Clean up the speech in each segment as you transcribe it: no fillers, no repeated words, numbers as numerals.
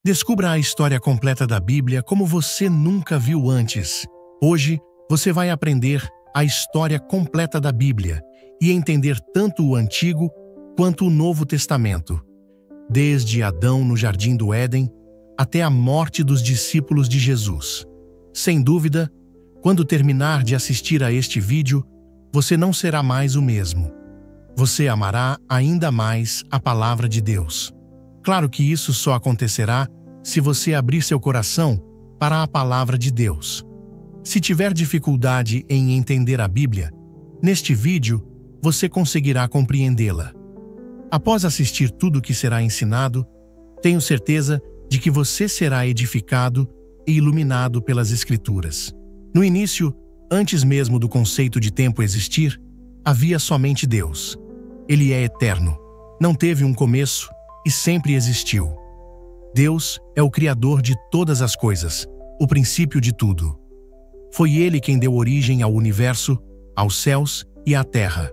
Descubra a história completa da Bíblia como você nunca viu antes. Hoje, você vai aprender a história completa da Bíblia e entender tanto o Antigo quanto o Novo Testamento, desde Adão no Jardim do Éden até a morte dos discípulos de Jesus. Sem dúvida, quando terminar de assistir a este vídeo, você não será mais o mesmo. Você amará ainda mais a palavra de Deus. Claro que isso só acontecerá se você abrir seu coração para a palavra de Deus. Se tiver dificuldade em entender a Bíblia, neste vídeo você conseguirá compreendê-la. Após assistir tudo o que será ensinado, tenho certeza de que você será edificado e iluminado pelas Escrituras. No início, antes mesmo do conceito de tempo existir, havia somente Deus. Ele é eterno, não teve um começo e sempre existiu. Deus é o Criador de todas as coisas, o princípio de tudo. Foi Ele quem deu origem ao universo, aos céus e à terra.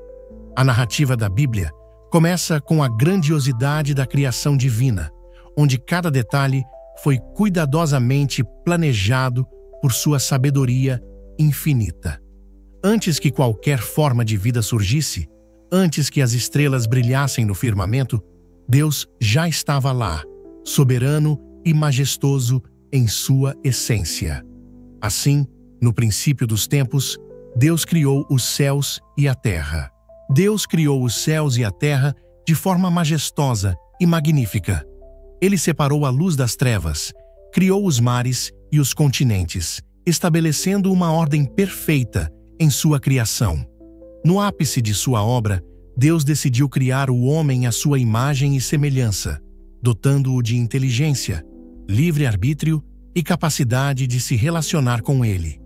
A narrativa da Bíblia começa com a grandiosidade da criação divina, onde cada detalhe foi cuidadosamente planejado por sua sabedoria infinita. Antes que qualquer forma de vida surgisse, antes que as estrelas brilhassem no firmamento, Deus já estava lá, soberano e majestoso em sua essência. Assim, no princípio dos tempos, Deus criou os céus e a terra. Deus criou os céus e a terra de forma majestosa e magnífica. Ele separou a luz das trevas, criou os mares e os continentes, estabelecendo uma ordem perfeita em sua criação. No ápice de sua obra, Deus decidiu criar o homem à sua imagem e semelhança, dotando-o de inteligência, livre-arbítrio e capacidade de se relacionar com ele.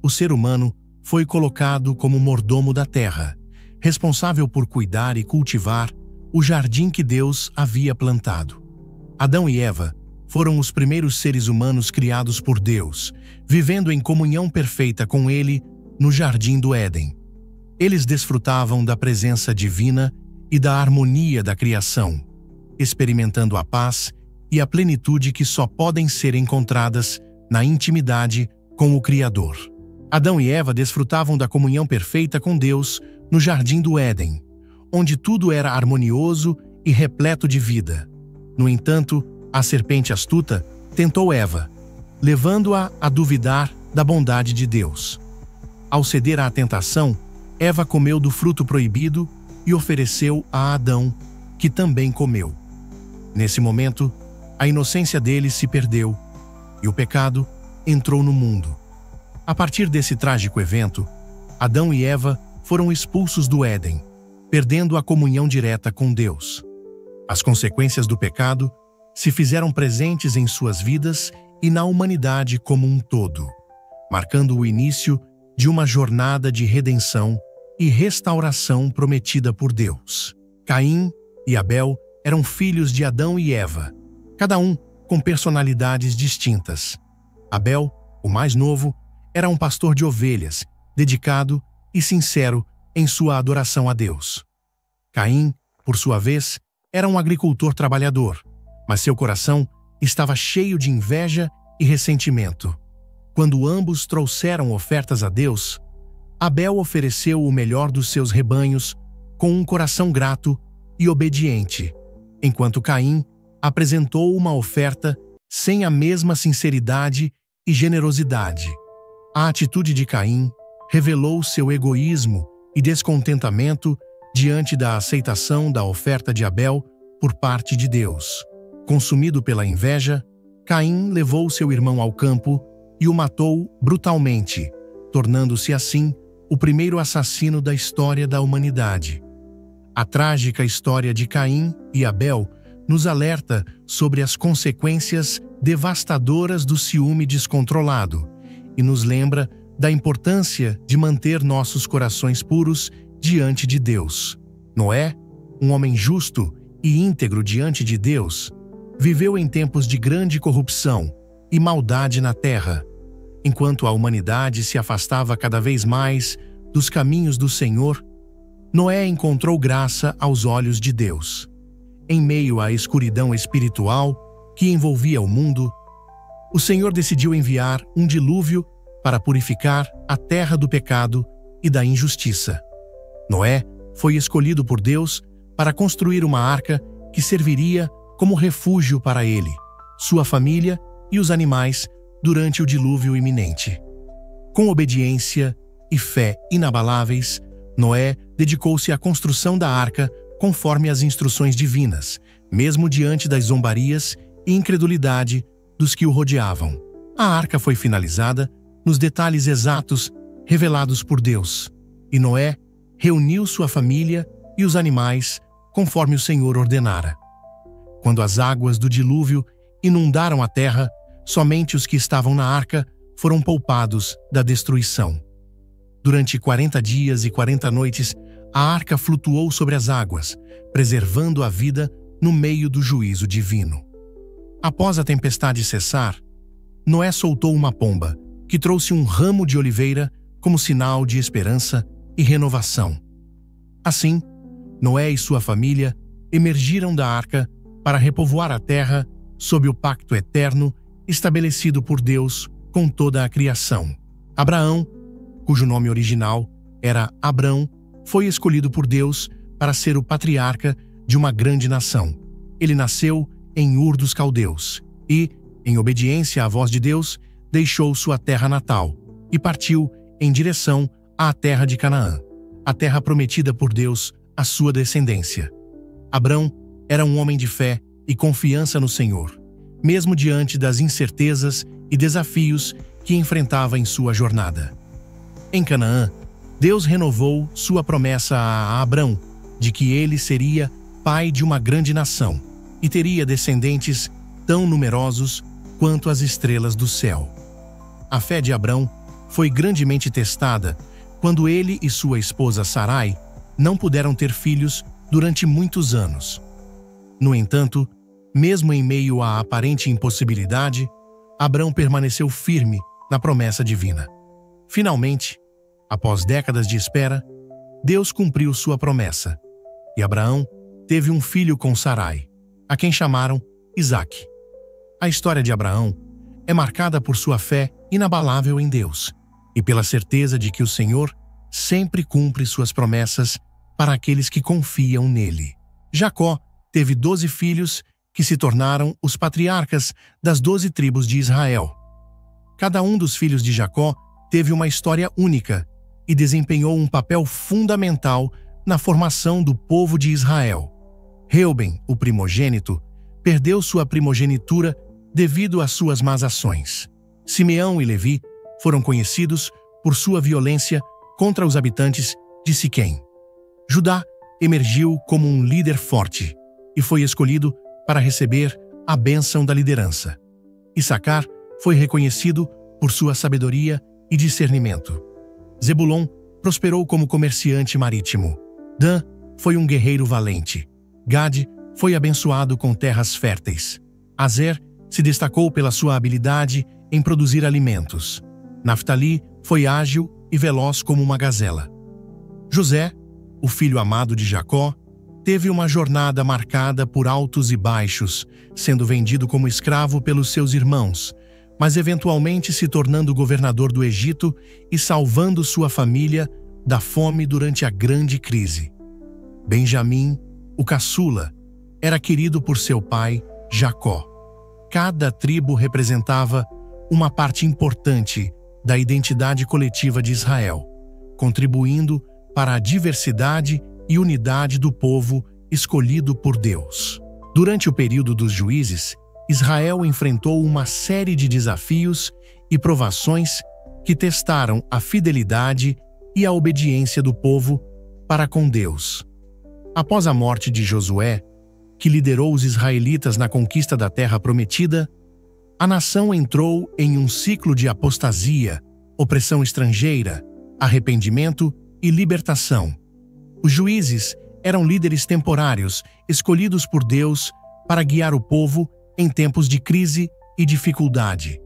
O ser humano foi colocado como mordomo da terra, responsável por cuidar e cultivar o jardim que Deus havia plantado. Adão e Eva foram os primeiros seres humanos criados por Deus, vivendo em comunhão perfeita com Ele no Jardim do Éden. Eles desfrutavam da presença divina e da harmonia da criação, experimentando a paz e a plenitude que só podem ser encontradas na intimidade com o Criador. Adão e Eva desfrutavam da comunhão perfeita com Deus no Jardim do Éden, onde tudo era harmonioso e repleto de vida. No entanto, a serpente astuta tentou Eva, levando-a a duvidar da bondade de Deus. Ao ceder à tentação, Eva comeu do fruto proibido e ofereceu a Adão, que também comeu. Nesse momento, a inocência deles se perdeu e o pecado entrou no mundo. A partir desse trágico evento, Adão e Eva foram expulsos do Éden, perdendo a comunhão direta com Deus. As consequências do pecado se fizeram presentes em suas vidas e na humanidade como um todo, marcando o início de uma jornada de redenção e restauração prometida por Deus. Caim e Abel eram filhos de Adão e Eva, cada um com personalidades distintas. Abel, o mais novo, era um pastor de ovelhas, dedicado e sincero em sua adoração a Deus. Caim, por sua vez, era um agricultor trabalhador, mas seu coração estava cheio de inveja e ressentimento. Quando ambos trouxeram ofertas a Deus, Abel ofereceu o melhor dos seus rebanhos com um coração grato e obediente, enquanto Caim apresentou uma oferta sem a mesma sinceridade e generosidade. A atitude de Caim revelou seu egoísmo e descontentamento diante da aceitação da oferta de Abel por parte de Deus. Consumido pela inveja, Caim levou seu irmão ao campo e o matou brutalmente, tornando-se assim o primeiro assassino da história da humanidade. A trágica história de Caim e Abel nos alerta sobre as consequências devastadoras do ciúme descontrolado e nos lembra da importância de manter nossos corações puros diante de Deus. Noé, um homem justo e íntegro diante de Deus, viveu em tempos de grande corrupção e maldade na terra, enquanto a humanidade se afastava cada vez mais dos caminhos do Senhor. Noé encontrou graça aos olhos de Deus. Em meio à escuridão espiritual que envolvia o mundo, o Senhor decidiu enviar um dilúvio para purificar a terra do pecado e da injustiça. Noé foi escolhido por Deus para construir uma arca que serviria como refúgio para ele, sua família e os animais durante o dilúvio iminente. Com obediência e fé inabaláveis, Noé dedicou-se à construção da arca conforme as instruções divinas, mesmo diante das zombarias e incredulidade dos que o rodeavam. A arca foi finalizada nos detalhes exatos revelados por Deus, e Noé reuniu sua família e os animais conforme o Senhor ordenara. Quando as águas do dilúvio inundaram a terra, somente os que estavam na arca foram poupados da destruição. Durante 40 dias e 40 noites, a arca flutuou sobre as águas, preservando a vida no meio do juízo divino. Após a tempestade cessar, Noé soltou uma pomba, que trouxe um ramo de oliveira como sinal de esperança e renovação. Assim, Noé e sua família emergiram da arca para repovoar a terra sob o pacto eterno estabelecido por Deus com toda a criação. Abraão, cujo nome original era Abrão, foi escolhido por Deus para ser o patriarca de uma grande nação. Ele nasceu em Ur dos Caldeus e, em obediência à voz de Deus, deixou sua terra natal e partiu em direção à terra de Canaã, a terra prometida por Deus à sua descendência. Abrão era um homem de fé e confiança no Senhor, mesmo diante das incertezas e desafios que enfrentava em sua jornada. Em Canaã, Deus renovou sua promessa a Abrão de que ele seria pai de uma grande nação e teria descendentes tão numerosos quanto as estrelas do céu. A fé de Abrão foi grandemente testada quando ele e sua esposa Sarai não puderam ter filhos durante muitos anos. No entanto, mesmo em meio à aparente impossibilidade, Abrão permaneceu firme na promessa divina. Finalmente, após décadas de espera, Deus cumpriu sua promessa, e Abraão teve um filho com Sarai, a quem chamaram Isaque. A história de Abraão é marcada por sua fé inabalável em Deus e pela certeza de que o Senhor sempre cumpre suas promessas para aqueles que confiam nele. Jacó teve 12 filhos que se tornaram os patriarcas das 12 tribos de Israel. Cada um dos filhos de Jacó teve uma história única e desempenhou um papel fundamental na formação do povo de Israel. Reuben, o primogênito, perdeu sua primogenitura devido às suas más ações. Simeão e Levi foram conhecidos por sua violência contra os habitantes de Siquém. Judá emergiu como um líder forte e foi escolhido para receber a bênção da liderança. Issacar foi reconhecido por sua sabedoria e discernimento. Zebulon prosperou como comerciante marítimo. Dan foi um guerreiro valente. Gade foi abençoado com terras férteis. Azer se destacou pela sua habilidade em produzir alimentos. Naftali foi ágil e veloz como uma gazela. José, o filho amado de Jacó, teve uma jornada marcada por altos e baixos, sendo vendido como escravo pelos seus irmãos, mas eventualmente se tornando governador do Egito e salvando sua família da fome durante a grande crise. Benjamim, o caçula, era querido por seu pai, Jacó. Cada tribo representava uma parte importante da identidade coletiva de Israel, contribuindo para a diversidade e unidade do povo escolhido por Deus. Durante o período dos juízes, Israel enfrentou uma série de desafios e provações que testaram a fidelidade e a obediência do povo para com Deus. Após a morte de Josué, que liderou os israelitas na conquista da terra prometida, a nação entrou em um ciclo de apostasia, opressão estrangeira, arrependimento e libertação. Os juízes eram líderes temporários escolhidos por Deus para guiar o povo em tempos de crise e dificuldade.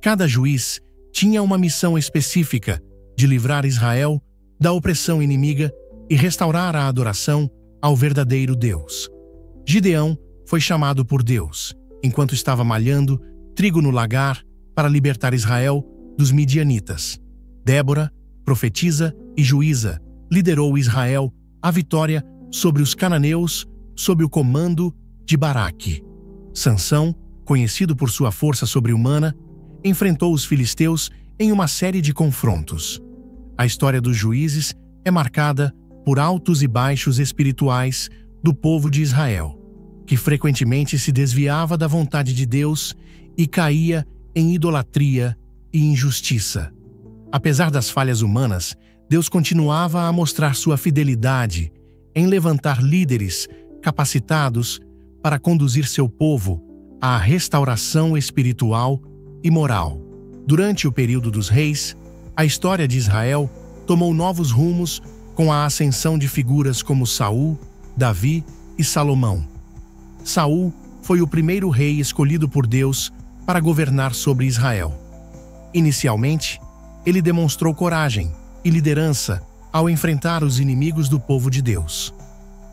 Cada juiz tinha uma missão específica de livrar Israel da opressão inimiga e restaurar a adoração ao verdadeiro Deus. Gideão foi chamado por Deus enquanto estava malhando trigo no lagar para libertar Israel dos midianitas. Débora, profetisa e juíza, liderou Israel à vitória sobre os cananeus sob o comando de Baraque. Sansão, conhecido por sua força sobre-humana, enfrentou os filisteus em uma série de confrontos. A história dos juízes é marcada por altos e baixos espirituais do povo de Israel, que frequentemente se desviava da vontade de Deus e caía em idolatria e injustiça. Apesar das falhas humanas, Deus continuava a mostrar sua fidelidade em levantar líderes capacitados para conduzir seu povo à restauração espiritual e moral. Durante o período dos reis, a história de Israel tomou novos rumos com a ascensão de figuras como Saul, Davi e Salomão. Saul foi o primeiro rei escolhido por Deus para governar sobre Israel. Inicialmente, ele demonstrou coragem e liderança ao enfrentar os inimigos do povo de Deus.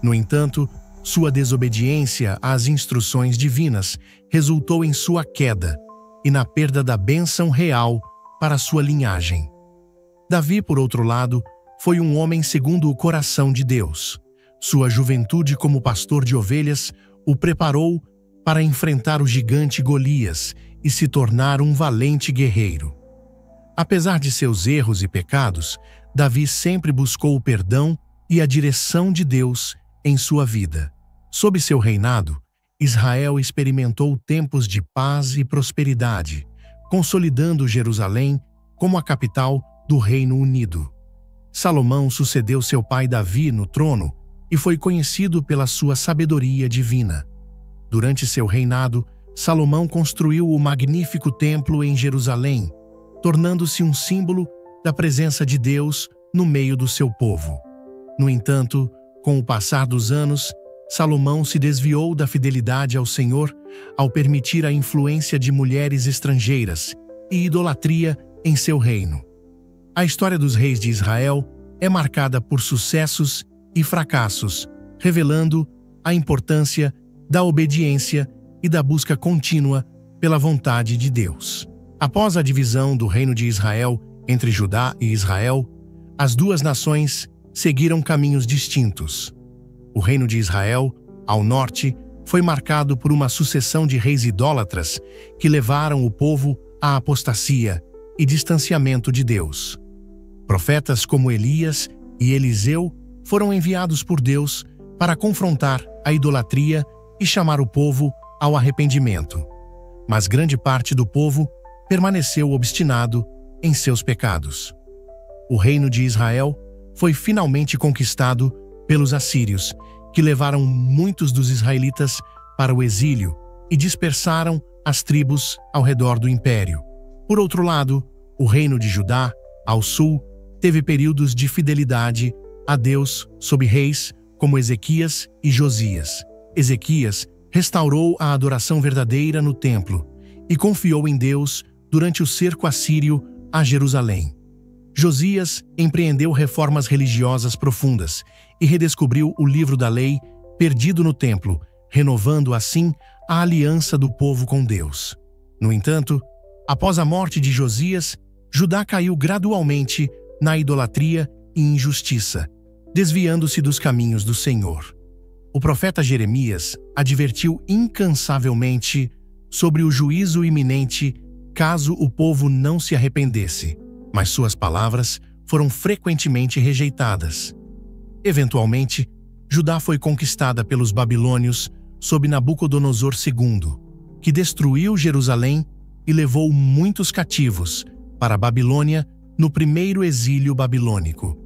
No entanto, sua desobediência às instruções divinas resultou em sua queda e na perda da bênção real para sua linhagem. Davi, por outro lado, foi um homem segundo o coração de Deus. Sua juventude como pastor de ovelhas o preparou para enfrentar o gigante Golias e se tornar um valente guerreiro. Apesar de seus erros e pecados, Davi sempre buscou o perdão e a direção de Deus em sua vida. Sob seu reinado, Israel experimentou tempos de paz e prosperidade, consolidando Jerusalém como a capital do Reino Unido. Salomão sucedeu seu pai Davi no trono e foi conhecido pela sua sabedoria divina. Durante seu reinado, Salomão construiu o magnífico templo em Jerusalém, tornando-se um símbolo da presença de Deus no meio do seu povo. No entanto, com o passar dos anos, Salomão se desviou da fidelidade ao Senhor ao permitir a influência de mulheres estrangeiras e idolatria em seu reino. A história dos reis de Israel é marcada por sucessos e fracassos, revelando a importância da obediência e da busca contínua pela vontade de Deus. Após a divisão do reino de Israel entre Judá e Israel, as duas nações seguiram caminhos distintos. O reino de Israel, ao norte, foi marcado por uma sucessão de reis idólatras que levaram o povo à apostasia e distanciamento de Deus. Profetas como Elias e Eliseu foram enviados por Deus para confrontar a idolatria e chamar o povo ao arrependimento. Mas grande parte do povo permaneceu obstinado em seus pecados. O reino de Israel foi finalmente conquistado pelos assírios, que levaram muitos dos israelitas para o exílio e dispersaram as tribos ao redor do império. Por outro lado, o reino de Judá, ao sul, teve períodos de fidelidade a Deus sob reis como Ezequias e Josias. Ezequias restaurou a adoração verdadeira no templo e confiou em Deus durante o cerco assírio a Jerusalém. Josias empreendeu reformas religiosas profundas e redescobriu o livro da lei perdido no templo, renovando assim a aliança do povo com Deus. No entanto, após a morte de Josias, Judá caiu gradualmente na idolatria e injustiça, desviando-se dos caminhos do Senhor. O profeta Jeremias advertiu incansavelmente sobre o juízo iminente caso o povo não se arrependesse, mas suas palavras foram frequentemente rejeitadas. Eventualmente, Judá foi conquistada pelos babilônios sob Nabucodonosor II, que destruiu Jerusalém e levou muitos cativos para a Babilônia no primeiro exílio babilônico.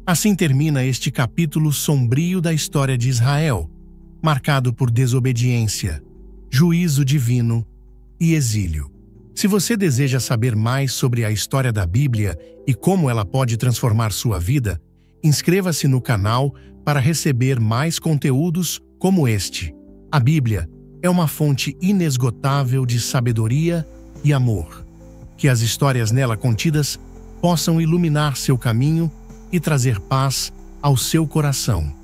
Assim termina este capítulo sombrio da história de Israel, marcado por desobediência, juízo divino e exílio. Se você deseja saber mais sobre a história da Bíblia e como ela pode transformar sua vida, inscreva-se no canal para receber mais conteúdos como este. A Bíblia é uma fonte inesgotável de sabedoria e amor. Que as histórias nela contidas possam iluminar seu caminho e trazer paz ao seu coração.